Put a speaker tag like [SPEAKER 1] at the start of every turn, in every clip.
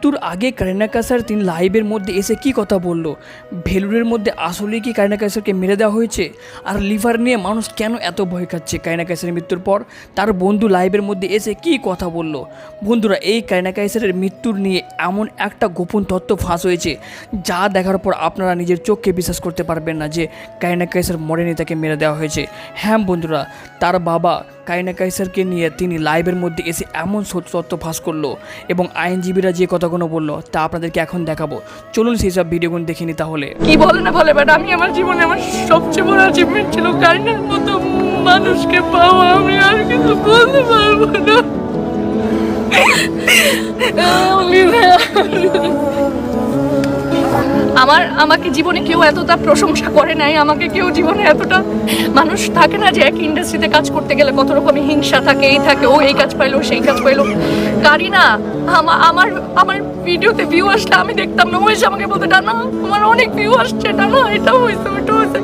[SPEAKER 1] মৃত্যুর আগে কারিনা কাইসার তিনি লাইভের মধ্যে এসে কি কথা বলল, ভেলুরের মধ্যে আসলে কি কারিনা কাইসারকে মেরে দেওয়া হয়েছে, আর লিভার নিয়ে মানুষ কেন এত ভয় খাচ্ছে কারিনা কাইসারের মৃত্যুর পর, তার বন্ধু লাইভের মধ্যে এসে কি কথা বলল। বন্ধুরা, এই কারিনা কাইসারের মৃত্যুর নিয়ে এমন একটা গোপন তথ্য ফাঁস হয়েছে যা দেখার পর আপনারা নিজের চোখকে বিশ্বাস করতে পারবেন না যে কারিনা কাইসার মরেনি, তাকে মেরে দেওয়া হয়েছে। হ্যাঁ বন্ধুরা, তার বাবা কারিনা কাইসারকে নিয়ে তিনি লাইভের মধ্যে এসে এমন তথ্য ফাঁস করলো এবং আইনজীবীরা যে কথাগুলো বললো তা আপনাদেরকে এখন দেখাবো। চলুন সেই সব ভিডিওগুলো দেখে নি। তাহলে
[SPEAKER 2] কি বলে না বলে, বাট আমি আমার জীবনে আমার সবচেয়ে বড় অ্যাচিভমেন্ট ছিল কারিনার মতো মানুষকে পাওয়া। আমি আর কিছু বলতে পারবো না। আমাকে জীবনে কেউ এতটা প্রশংসা করে নাই, আমাকে কেউ জীবনে এতটা, মানুষ থাকে না যে এক ইন্ডাস্ট্রিতে কাজ করতে গেলে কত রকমের হিংসা থাকে, এই থাকে, ও এই কাজ পাইলো সেই কাজ পাইলো। কারিনা আমার ভিডিওতে ভিউ আসলে আমি দেখতাম না, ওই আমাকে বলতে না আমার অনেক ভিউ আসছে, না এটা হয়েছে ওইটা হয়েছে।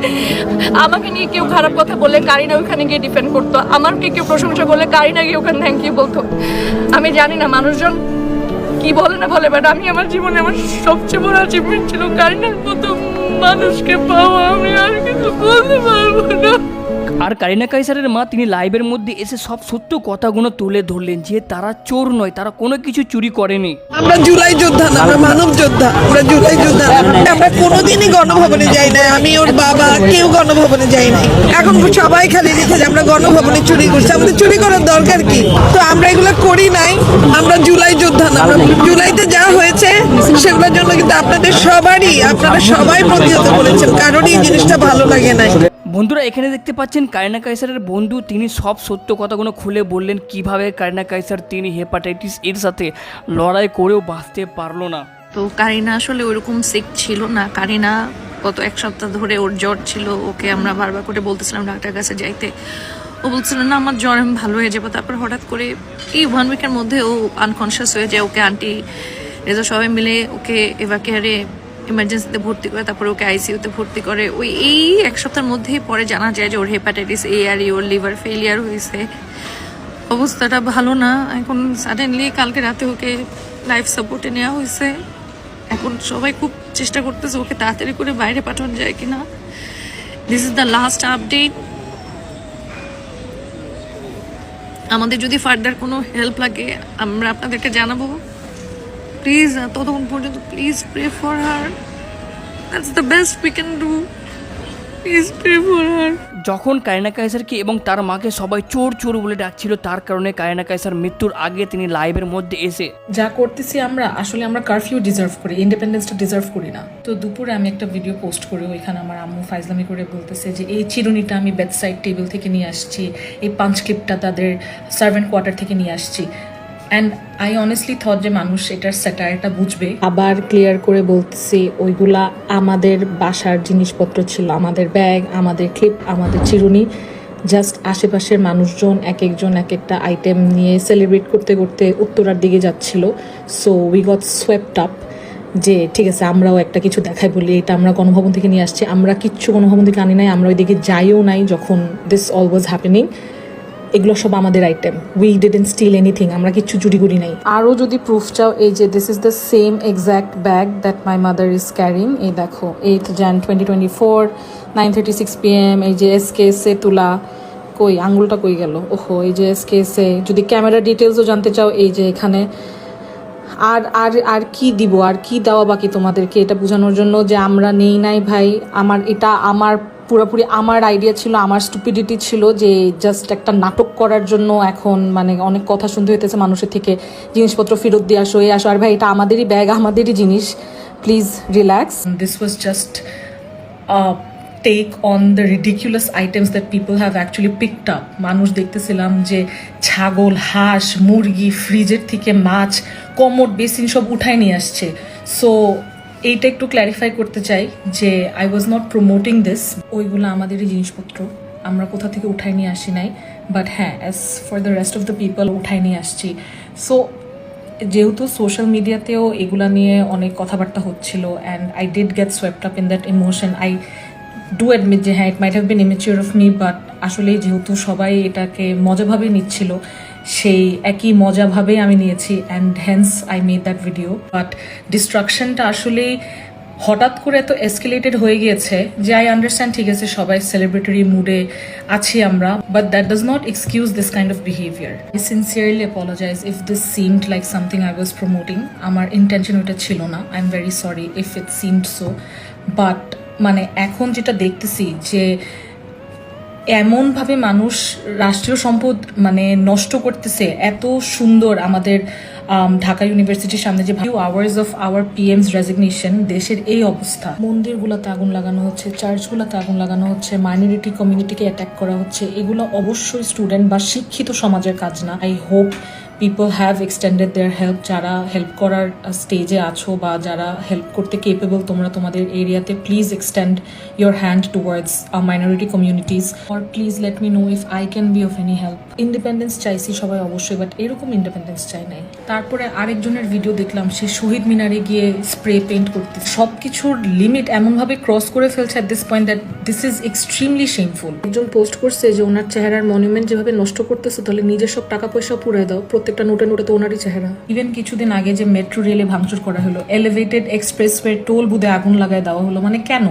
[SPEAKER 2] আমাকে নিয়ে কেউ খারাপ কথা বললে কারিনা ওখানে গিয়ে ডিফেন্ড করতো, আমাকে কেউ প্রশংসা করলে কারিনা গিয়ে ওখানে থ্যাংক ইউ বলতো। আমি জানি না মানুষজন কি বলে না বলে, বাট আমি আমার জীবনে আমার সবচেয়ে বড় অ্যাচিভমেন্ট ছিল কারিনার মতো মানুষকে পাওয়া। আমি আর কিছু বলতে পারবো না।
[SPEAKER 1] আর কারিনা কাইসারের মা তিনি লাইভের মধ্যে এসে সব সত্য কথাগুলো তুলে ধরলেন যে তারা চোর নয়, তারা কোনো কিছু চুরি করেনি।
[SPEAKER 3] আমরা জুলাই যোদ্ধা না, আমরা মানব যোদ্ধা, আমরা জুলাই যোদ্ধা। আমরা কোনোদিনই গণভবনে যাই না, আমি ওর বাবা কেউ গণভবনে যাই নাই। এখন সবাই খালি লিখে যে আমরা গণভবনে চুরি করছি, আমাদের চুরি করার দরকার কি? তো আমরা এগুলো করি নাই, আমরা জুলাই যোদ্ধা না। আমরা জুলাইতে যা হয়েছে সেগুলোর জন্য কিন্তু আপনারা সবাই প্রতিহত করেছেন, কারোরই এই জিনিসটা ভালো লাগে নাই।
[SPEAKER 1] বন্ধুরা, এখানে দেখতে পাচ্ছেন কারিনা কাইসারের বন্ধু তিনি সব সত্য কথাগুলো খুলে বললেন কিভাবে কারিনা কাইসার তিনি হেপাটাইটিস এর সাথে লড়াই করেও বাঁচতে পারলো না।
[SPEAKER 2] তো কারিনা আসলে ওইরকম সিক ছিল না। কারিনা গত এক সপ্তাহ ধরে ওর জ্বর ছিল, ওকে আমরা বারবার করে বলতেছিলাম ডাক্তার কাছে যাইতে, ও বলছিল না আমার জ্বর আমি ভালো হয়ে যাবো। তারপর হঠাৎ করে এই 1 উইকের মধ্যে ও আনকনসিয়াস হয়ে যায়। ওকে আন্টি রেজা সবাই মিলে ওকে এভাকেয়ারে ইমার্জেন্সিতে ভর্তি করে, তারপরে ওকে আইসিইউতে ভর্তি করে। এই এক সপ্তাহের মধ্যেই পরে জানা যায় যে ওর হেপাটাইটিস এ আর ওর লিভার ফেলিয়ার হয়েছে, অবস্থাটা ভালো না। এখন সাডেনলি কালকে রাতে ওকে লাইফ সাপোর্টে নেওয়া হয়েছে। এখন সবাই খুব চেষ্টা করতেছে ওকে তাড়াতাড়ি করে বাইরে পাঠানো যায় কিনা। This is the last update. আমাদের যদি ফার্দার কোনো হেল্প লাগে আমরা আপনাদেরকে জানাবো। প্লিজ ততক্ষণ পর্যন্ত please pray for her, that's the best we can do. Please pray for her.
[SPEAKER 1] যখন কারিনা কাইসারকে এবং তার মাকে সবাই চোর চোর বলে ডাকছিল, তার কারণে কারিনা কাইসার মৃত্যুর আগে তিনি লাইভের মধ্যে এসে
[SPEAKER 4] যা করতেছি আমরা কারফিউ ডিজার্ভ করি, ইন্ডিপেন্ডেন্সটা ডিজার্ভ করি না। তো দুপুরে আমি একটা ভিডিও পোস্ট করি, ওইখানে আমার আম্মু ফাইজলামি করে বলতেছে যে এই চিরুনিটা আমি বেডসাইড টেবিল থেকে নিয়ে আসছি, এই পাঞ্চ ক্লিপটা তাদের সার্ভেন্ট কোয়ার্টার থেকে নিয়ে আসছি। অ্যান্ড আই অনেস্টলি থট যে মানুষ এটার স্যাটায়ারটা বুঝবে। আবার ক্লিয়ার করে বলতেছি ওইগুলা আমাদের বাসার জিনিসপত্র ছিল, আমাদের ব্যাগ, আমাদের ক্লিপ, আমাদের চিরুনি। জাস্ট আশেপাশের মানুষজন এক একজন এক একটা আইটেম নিয়ে সেলিব্রেট করতে করতে উত্তরার দিকে যাচ্ছিল। সো উই গট সোয়েপড আপ যে ঠিক আছে আমরাও একটা কিছু দেখাই বলি, এটা আমরা গণভবন থেকে নিয়ে আসছি। আমরা কিচ্ছু গণভবন থেকে আনি নাই, আমরা ওইদিকে যাইও নাই যখন দিস অল ওয়াজ হ্যাপেনিং। এগুলো সব আমাদের item, we didn't steal anything, আমরা কিচ্ছু চুরি করি নাই। আরও যদি প্রুফ চাও, এই যে this is the same exact bag that my mother is carrying. এই দেখো 8 jan 2024 9:36 PM। এই যে এসকেএসে তোলা, কই আঙ্গুলটা কই গেল, ওহো এই যে এসকেএসে। যদি ক্যামেরা ডিটেলসও জানতে চাও, এই যে এখানে। আর আর আর কি দিব, আর কি দেওয়া বাকি তোমাদেরকে এটা বোঝানোর জন্য যে আমরা নেই নাই ভাই। আমার পুরোপুরি আমার আইডিয়া ছিল, আমার স্টুপিডিটি ছিল যে জাস্ট একটা নাটক করার জন্য এখন মানে অনেক কথা শুনতে হইতেছে মানুষের থেকে, জিনিসপত্র ফেরত দিয়ে আসো এই আসো। আর ভাই এটা আমাদেরই ব্যাগ, আমাদেরই জিনিস, please relax. This was just take on the ridiculous items that people have actually picked up. মানুষ দেখতেছিলাম যে ছাগল, হাঁস, মুরগি, ফ্রিজের থেকে মাছ, কমোড, বেসিন সব উঠায় নিয়ে আসছে। সো এইটা একটু ক্ল্যারিফাই করতে চাই যে I was not promoting this. ওইগুলো আমাদেরই জিনিসপত্র, আমরা কোথা থেকে উঠায় নিয়ে আসি নাই। বাট হ্যাঁ, as for the rest of the people উঠায় নিয়ে আসছি। সো যেহেতু সোশ্যাল মিডিয়াতেও এগুলা নিয়ে অনেক কথাবার্তা হচ্ছিল, and I did get swept up in that emotion. I do admit যে হ্যাঁ, it might have been immature of me, but আসলে যেহেতু সবাই এটাকে মজাভাবে নিচ্ছিল, সেই একই মজাভাবেই আমি নিয়েছি, and hence I made that video. But ডিস্ট্রাকশনটা আসলে হঠাৎ করে এত এসকেলেটেড হয়ে গিয়েছে যে আই আন্ডারস্ট্যান্ড, ঠিক আছে সবাই সেলিব্রেটরি মুডে আছি আমরা, but that does not excuse this kind of behaviour. I sincerely apologise if this seemed like something I was promoting. আমার ইন্টেনশন ওটা ছিল না, I am very sorry if it seemed so. But মানে এখন যেটা দেখতেছি যে এমনভাবে মানুষ রাষ্ট্রীয় সম্পদ মানে নষ্ট করতেছে, এত সুন্দর আমাদের ঢাকা ইউনিভার্সিটির সামনে যে few hours of our পিএমস resignation, দেশের এই অবস্থা, মন্দিরগুলোতে আগুন লাগানো হচ্ছে, চার্চগুলোতে আগুন লাগানো হচ্ছে, মাইনরিটি কমিউনিটিকে অ্যাটাক করা হচ্ছে, এগুলো অবশ্যই স্টুডেন্ট বা শিক্ষিত সমাজের কাজ না। I hope people have extended their help. যারা হেল্প করার স্টেজে আছো বা যারা হেল্প করতে কেপেবল তোমরা তোমাদের এরিয়াতে, please extend your hand towards minority communities, or please let me know if I can be of any help. Independence চাইছি সবাই অবশ্যই, বাট এরকম ইন্ডিপেন্ডেন্স চাই নাই। তারপরে আরেকজনের ভিডিও দেখলাম, সে শহীদ মিনারে গিয়ে স্প্রে পেইন্ট করতে, সব কিছুর লিমিট এমনভাবে ক্রস করে ফেলছে at this point that this is extremely shameful. একজন পোস্ট করছে যে ওনার চেহারার মনুমেন্ট যেভাবে নষ্ট করতেছে, তাহলে নিজের সব টাকা পয়সা পুরাই দাও, প্রত্যেকটা নোটে নোটে তো ওনারই চেহারা। ইভেন কিছুদিন আগে যে মেট্রো রেলে ভাঙচুর করা হলো, এলিভেটেড এক্সপ্রেসওয়ে টোল বুথে আগুন লাগায় দেওয়া হলো, মানে কেন?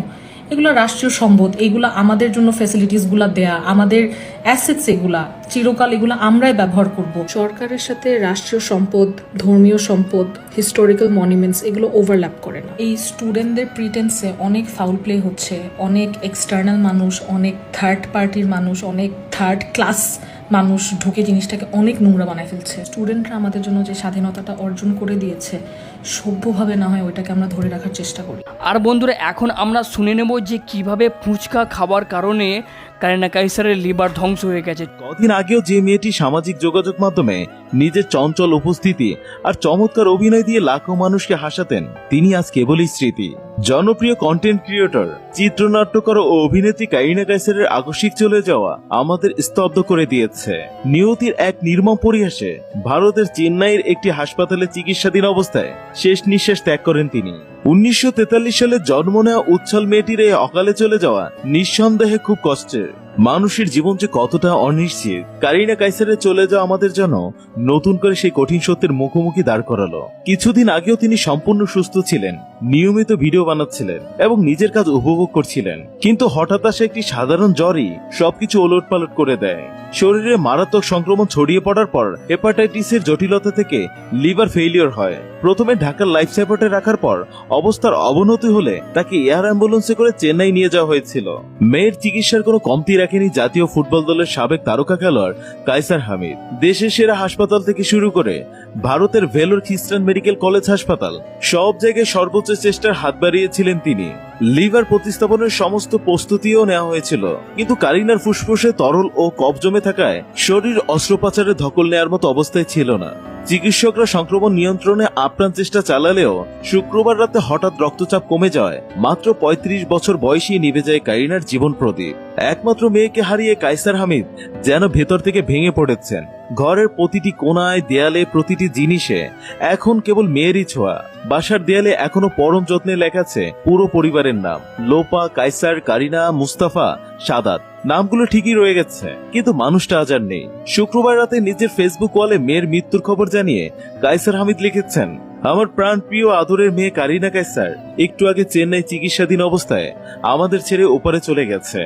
[SPEAKER 4] এগুলো রাষ্ট্রীয় সম্পদ, এগুলো আমাদের জন্য ফ্যাসিলিটিসগুলো দেয়া, আমাদের অ্যাসেটস, এগুলা চিরকাল এগুলো আমরাই ব্যবহার করব। সরকারের সাথে রাষ্ট্রীয় সম্পদ, ধর্মীয় সম্পদ, হিস্টোরিক্যাল মনুমেন্টস এগুলো ওভারল্যাপ করে না। এই স্টুডেন্টদের প্রিটেন্সে অনেক ফাউল প্লে হচ্ছে, অনেক এক্সটার্নাল মানুষ, অনেক থার্ড পার্টির মানুষ, অনেক থার্ড ক্লাস মানুষ ঢুকে জিনিসটাকে অনেক নোংরা বানায় ফেলছে। স্টুডেন্টরা আমাদের জন্য যে স্বাধীনতাটা অর্জন করে দিয়েছে, সভ্যভাবে না হয় ওইটাকে আমরা ধরে রাখার চেষ্টা করি।
[SPEAKER 1] আর বন্ধুরা, এখন আমরা শুনে নেব যে কিভাবে ফুচকা খাওয়ার কারণে কারিনা কাইসারের লিভার ধ্বংস হয়ে গেছে।
[SPEAKER 5] কদিন আগেও যে মেয়েটি সামাজিক যোগাযোগ মাধ্যমে নিজের চঞ্চল উপস্থিতি আর চমৎকার অভিনয় দিয়ে লাখো মানুষকে হাসাতেন, তিনি আজ কেবলই স্মৃতি। জনপ্রিয় কন্টেন্ট ক্রিয়েটর, চিত্রনাট্যকার ও অভিনেত্রী কারিনা কাইসারের আকস্মিক চলে যাওয়া আমাদের স্তব্ধ করে দিয়েছে। নিয়তির এক নির্মম পরিহাসে ভারতের চেন্নাইয়ের একটি হাসপাতালে চিকিৎসাধীন অবস্থায় শেষ নিঃশ্বাস ত্যাগ করেন তিনি। 1943 সালে জন্ম নেওয়া উচ্ছল মেয়েটির এই অকালে চলে যাওয়া নিঃসন্দেহে খুব কষ্টের। মানুষের জীবন যে কতটা অনিশ্চিত, কারিনা কাইসারের চলে যাওয়া আমাদের জন্য নতুন করে সেই কঠিন সত্যের মুখোমুখি দাঁড় করালো। কিছুদিন আগেও তিনি সম্পূর্ণ সুস্থ ছিলেন, নিয়মিত ভিডিও বানাচ্ছিলেন এবং নিজের কাজ উপভোগ করছিলেন, কিন্তু হঠাৎ আসা একটি সাধারণ জ্বরই সবকিছু ওলটপালট করে দেয়। শরীরে মারাত্মক সংক্রমণ ছড়িয়ে পড়ার পর হেপাটাইটিসের জটিলতা থেকে লিভার ফেইলিওর হয়। প্রথমে ঢাকার লাইফ সাপোর্টে রাখার পর অবস্থার অবনতি হলে তাকে এয়ার অ্যাম্বুলেন্সে করে চেন্নাই নিয়ে যাওয়া হয়েছিল। মেয়ের চিকিৎসার কোনো কমতি রাখেনি জাতীয় ফুটবল দলের সাবেক তারকা খেলোয়াড় কাইসার হামিদ। দেশের সেরা হাসপাতাল থেকে শুরু করে ভারতের ভেলোর খ্রিস্টান মেডিকেল কলেজ হাসপাতাল, সব জায়গায় সর্বোচ্চ চেষ্টার হাত বাড়িয়েছিলেন তিনি। লিভার প্রতিস্থাপনের সমস্ত প্রস্তুতিও নেওয়া হয়েছিল, কিন্তু কারিনার ফুসফুসে তরল ও কফ জমে থাকায় শরীর অস্ত্রোপচারের ধকল নেয়ার মতো অবস্থায় ছিল না। চিকিৎসকরা সংক্রমণ নিয়ন্ত্রণে আপ্রাণ চেষ্টা চালালেও শুক্রবার রাতে হঠাৎ রক্তচাপ কমে যাওয়ায় মাত্র 35 বছর বয়সী নিভে যায় কারিনার জীবন প্রদীপ। একমাত্র মেয়েকে হারিয়ে কাইসার হামিদ যেন ভেতর থেকে ভেঙে পড়েছেন। ঘরের প্রতিটি কোণায়, দেয়ালে, প্রতিটি জিনিসে এখন কেবল মেয়েরই ছোঁয়া। বাসার দেয়ালে এখনো পরম যত্নে লেখা আছে পুরো পরিবারের নাম, লোপা, কাইসার, কারিনা, মুস্তাফা, সাদাত। নামগুলো ঠিকই রয়ে গেছে, কিন্তু মানুষটা আজ আর নেই। শুক্রবার রাতে নিজের ফেসবুক ওয়ালে মেয়ের মৃত্যুর খবর জানিয়ে কাইসার হামিদ লিখেছেন, আমার প্রাণ প্রিয় আদরের মেয়ে কারিনা কাইসার একটু আগে চেন্নাই চিকিৎসাধীন অবস্থায় আমাদের ছেড়ে ওপারে চলে গেছে।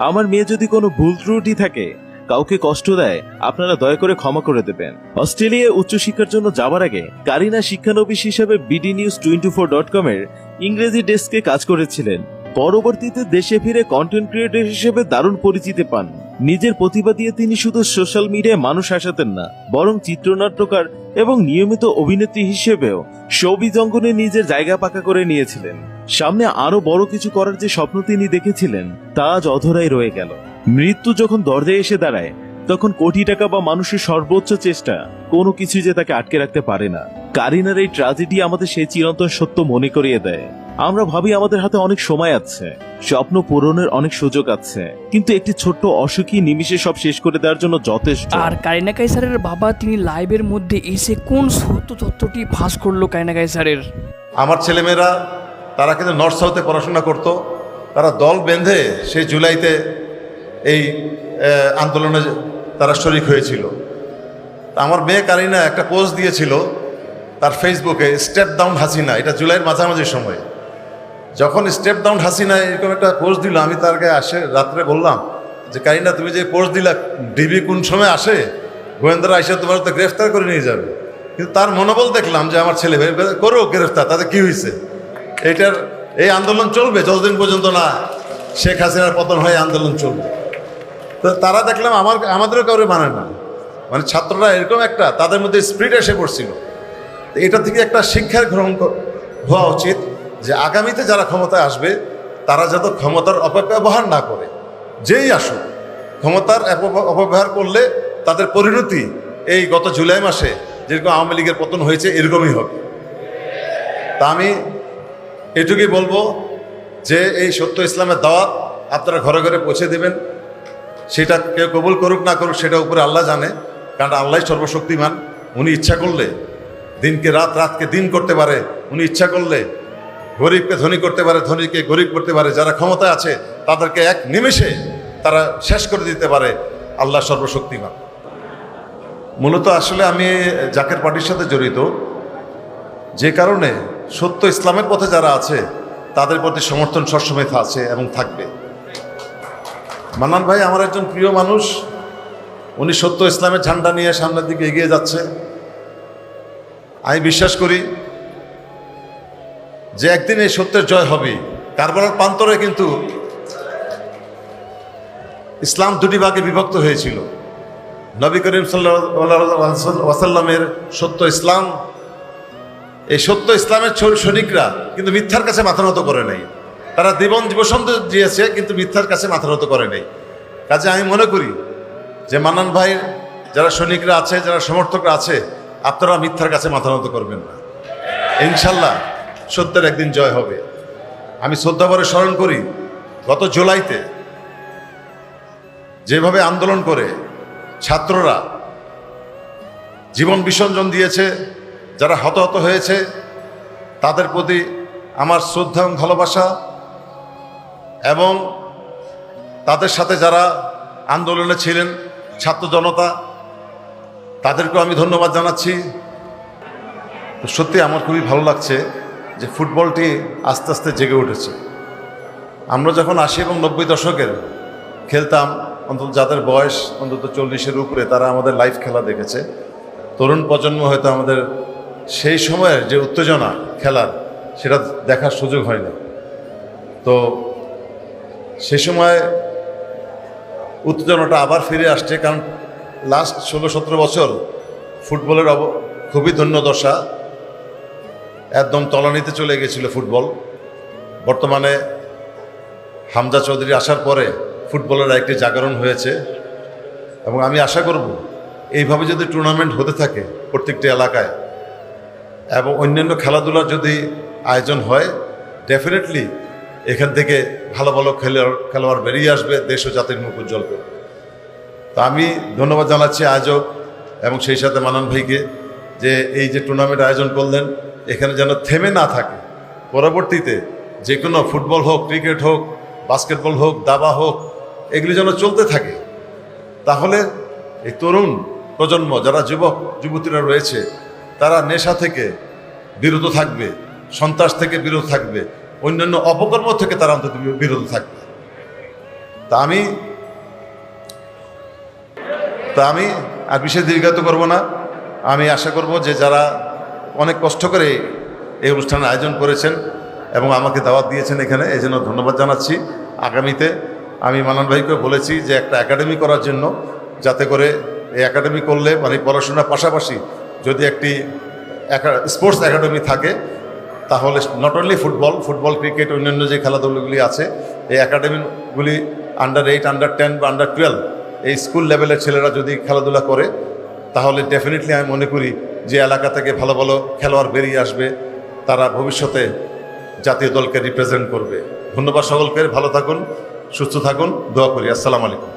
[SPEAKER 5] আমার মেয়ে যদি কোনো ভুল ত্রুটি থাকে, কাউকে কষ্ট দেয়, আপনারা দয়া করে ক্ষমা করে দেবেন। অস্ট্রেলিয়ায় উচ্চশিক্ষার জন্য যাবার আগে কারিনা শিক্ষানবিশ হিসেবে bdnews24.com এর ইংরেজি ডেস্কে কাজ করেছিলেন। পরবর্তীতে দেশে ফিরে কন্টেন্ট ক্রিয়েটর হিসেবে দারুণ পরিচিতি পান। নিজের প্রতিভা দিয়ে তিনি শুধু সোশ্যাল মিডিয়ায় মানুষ হাসাতেন না, বরং চিত্রনাট্যকার এবং নিয়মিত অভিনেত্রী হিসেবেও শোবিজ অঙ্গনে নিজের জায়গা পাকা করে নিয়েছিলেন। সামনে আরো বড় কিছু করার যে স্বপ্ন তিনি দেখেছিলেন, তা আজ অধরাই রয়ে গেল। মৃত্যু যখন দরজায় এসে দাঁড়ায়, তখন কোটি টাকা বা মানুষের সর্বোচ্চ চেষ্টা কোনো কিছু যে তাকে আটকে রাখতে পারে না। কারিনার এই ট্র্যাজেডি আমাদের সেই চিরন্তন সত্য মনে করিয়ে দেয়। আমরা ভাবি আমাদের হাতে অনেক সময় আছে, স্বপ্ন পূরণের অনেক সুযোগ আছে, কিন্তু একটি ছোট্ট অসুখী নিমিষে সব শেষ করে দেওয়ার জন্য যথেষ্ট।
[SPEAKER 1] আর কারিনা কাইসারের বাবা তিনি লাইভের মধ্যে এসে কোন সত্য তথ্যটি ফাঁস করলো কারিনা কাইসারের?
[SPEAKER 6] আমার ছেলেমেয়েরা তারা কিন্তু নর্থ সাউথে পড়াশোনা করত, তারা দল বেঁধে সেই জুলাইতে এই আন্দোলনে তারা শরিক হয়েছিল। তা আমার মেয়ে কারিনা একটা পোস্ট দিয়েছিল তার ফেসবুকে, স্টেপ ডাউন হাসিনা, এটা জুলাইয়ের মাঝামাঝি সময়। যখন স্টেপ ডাউন হাসিনা এরকম একটা পোস্ট দিল, আমি তার গায়ে আসে রাত্রে বললাম যে কারিনা, তুমি যে পোস্ট দিলা, ডিবি কোন সময় আসে, গোয়েন্দারা এসে তোমার তো গ্রেফতার করে নিয়ে যাবে। কিন্তু তার মনোবল দেখলাম যে আমার ছেলে করো গ্রেফতার, তাতে কি হয়েছে, এই আন্দোলন চলবে যতদিন পর্যন্ত না শেখ হাসিনার পতন হয়ে আন্দোলন চলবে। তো তারা দেখলাম আমাদেরও কাউরে মানে না, মানে ছাত্ররা এরকম একটা তাদের মধ্যে স্পিরিট এসে পড়ছিল। এটা থেকে একটা শিক্ষার গ্রহণ হওয়া উচিত যে আগামীতে যারা ক্ষমতায় আসবে তারা যাতে ক্ষমতার অপব্যবহার না করে। যেই আসুক, ক্ষমতার অপব্যবহার করলে তাদের পরিণতি এই গত জুলাই মাসে যেরকম আওয়ামী লীগের পতন হয়েছে এরকমই হবে। তা আমি এটুকুই বলবো যে এই সত্য ইসলামের দাওয়াত আপনারা ঘরে ঘরে পৌঁছে দেবেন। সেটা কেউ কবুল করুক না করুক সেটা উপরে আল্লাহ জানে, কারণ আল্লাহ সর্বশক্তিমান। উনি ইচ্ছা করলে দিনকে রাত, রাতকে দিন করতে পারে। উনি ইচ্ছা করলে গরিবকে ধনী করতে পারে, ধনীকে গরিব করতে পারে। যারা ক্ষমতায় আছে তাদেরকে এক নিমেষে তারা শেষ করে দিতে পারে। আল্লাহ সর্বশক্তিমান। মূলত আসলে আমি জাকের পার্টির সাথে জড়িত, যে কারণে সত্য ইসলামের পথে যারা আছে তাদের প্রতি সমর্থন সবসময় আছে এবং থাকবে। মান্নান ভাই আমার একজন প্রিয় মানুষ, উনি সত্য ইসলামের ঝান্ডা নিয়ে সামনের দিকে এগিয়ে যাচ্ছে। আমি বিশ্বাস করি যে একদিন এই সত্যের জয় হবে। কারবালার প্রান্তরে কিন্তু ইসলাম দুটি ভাগে বিভক্ত হয়েছিল। নবী করিম সাল্লাল্লাহু ওয়াসাল্লামের সত্য ইসলাম, এই সত্য ইসলামের সৈনিকরা কিন্তু মিথ্যার কাছে মাথা নত করে নাই। তারা জীবন দিয়েছে কিন্তু মিথ্যার কাছে মাথা নত করে নাই। কাজে আমি মনে করি যে মান্নান ভাই যারা সৈনিকরা আছে, যারা সমর্থকরা আছে, আপনারা মিথ্যার কাছে মাথা নত করবেন না। ইনশাল্লাহ সত্যের একদিন জয় হবে। আমি শ্রদ্ধাভরে স্মরণ করি গত জুলাইতে যেভাবে আন্দোলন করে ছাত্ররা জীবন বিসর্জন দিয়েছে, যারা হতাহত হয়েছে তাদের প্রতি আমার শ্রদ্ধা এবং ভালোবাসা, এবং তাদের সাথে যারা আন্দোলনে ছিলেন ছাত্র জনতা, তাদেরকেও আমি ধন্যবাদ জানাচ্ছি। তো সত্যি আমার খুবই ভালো লাগছে যে ফুটবলটি আস্তে আস্তে জেগে উঠেছে। আমরা যখন 80 এবং 90 দশকের খেলতাম, অন্তত যাদের বয়স অন্তত 40-এর উপরে, তারা আমাদের লাইভ খেলা দেখেছে। তরুণ প্রজন্ম হয়তো আমাদের সেই সময়ের যে উত্তেজনা খেলার, সেটা দেখার সুযোগ হয় না। তো সে সময় উত্তেজনাটা আবার ফিরে আসছে, কারণ লাস্ট 16-17 বছর ফুটবলের খুবই দৈন্যদশা, একদম তলানিতে চলে গেছিল ফুটবল। বর্তমানে হামজা চৌধুরী আসার পরে ফুটবলের একটি জাগরণ হয়েছে, এবং আমি আশা করব এইভাবে যদি টুর্নামেন্ট হতে থাকে প্রত্যেকটি এলাকায়, এবং অন্যান্য খেলাধুলার যদি আয়োজন হয়, ডেফিনেটলি এখান থেকে ভালো ভালো খেলোয়াড় বেরিয়ে আসবে, দেশ ও জাতির মুখ উজ্জ্বল করবে। তো আমি ধন্যবাদ জানাচ্ছি আয়োজক এবং সেই সাথে মান্নান ভাইকে যে এই যে টুর্নামেন্ট আয়োজন করলেন, এখানে যেন থেমে না থাকে। পরবর্তীতে যে কোনো ফুটবল হোক, ক্রিকেট হোক, বাস্কেটবল হোক, দাবা হোক, এগুলি যেন চলতে থাকে। তাহলে এই তরুণ প্রজন্ম যারা যুবক যুবতীরা রয়েছে, তারা নেশা থেকে বিরত থাকবে, সন্ত্রাস থেকে বিরত থাকবে, অন্যান্য অপকর্ম থেকে তারা অন্তত বিরত থাকবে। তা আমি আর বিশেষ দীর্ঘায়িত করব না। আমি আশা করব যে যারা অনেক কষ্ট করে এই অনুষ্ঠানের আয়োজন করেছেন এবং আমাকে দাওয়াত দিয়েছেন এখানে, এই জন্য ধন্যবাদ জানাচ্ছি। আগামীতে আমি মান্নান ভাইকে বলেছি যে একটা একাডেমি করার জন্য, যাতে করে এই একাডেমি করলে মানে পড়াশোনার পাশাপাশি যদি একটি স্পোর্টস একাডেমি থাকে, তাহলে নট অনলি ফুটবল, ক্রিকেট, অন্যান্য যে খেলাধুলাগুলি আছে, এই একাডেমিগুলি আন্ডার 8, আন্ডার 10 বা আন্ডার 12 এই স্কুল লেভেলের ছেলেরা যদি খেলাধুলা করে, তাহলে ডেফিনেটলি আমি মনে করি যে এলাকা থেকে ভালো ভালো খেলোয়াড় বেরিয়ে আসবে, তারা ভবিষ্যতে জাতীয় দলকে রিপ্রেজেন্ট করবে। ধন্যবাদ সকলকে, ভালো থাকুন, সুস্থ থাকুন, দোয়া করি। আসসালামু আলাইকুম।